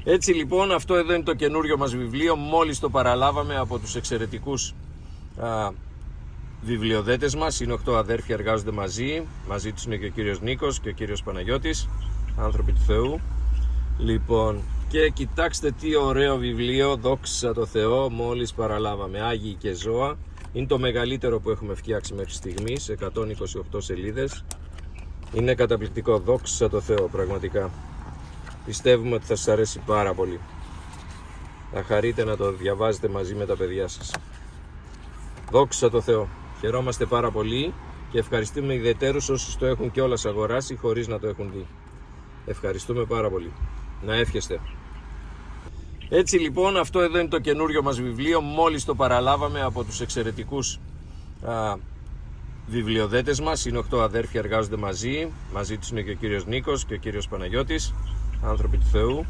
Έτσι λοιπόν, αυτό εδώ είναι το καινούριο μας βιβλίο. Μόλις το παραλάβαμε από τους εξαιρετικούς βιβλιοδέτες μας. Είναι 8 αδέρφια, εργάζονται μαζί τους είναι και ο κύριος Νίκος και ο κύριος Παναγιώτης, άνθρωποι του Θεού. Λοιπόν, και κοιτάξτε τι ωραίο βιβλίο, δόξα τω Θεώ, μόλις παραλάβαμε. Άγιοι και ζώα. Είναι το μεγαλύτερο που έχουμε φτιάξει μέχρι στιγμής, 128 σελίδες. Είναι καταπληκτικό, δόξα τω Θεώ, πραγματικά. Πιστεύουμε ότι θα σας αρέσει πάρα πολύ. Θα χαρείτε να το διαβάζετε μαζί με τα παιδιά σας. Δόξα τω Θεώ. Χαιρόμαστε πάρα πολύ και ευχαριστούμε ιδιαιτέρως όσους το έχουν κιόλας αγοράσει χωρίς να το έχουν δει. Ευχαριστούμε πάρα πολύ. Να εύχεστε. Έτσι λοιπόν, αυτό εδώ είναι το καινούριο μας βιβλίο. Μόλις το παραλάβαμε από τους εξαιρετικούς βιβλιοδέτες μας. Είναι 8 αδέρφια, εργάζονται μαζί τους είναι και ο κύριος Νίκος και ο κύριος Παναγιώτης, άνθρωποι του Θεού.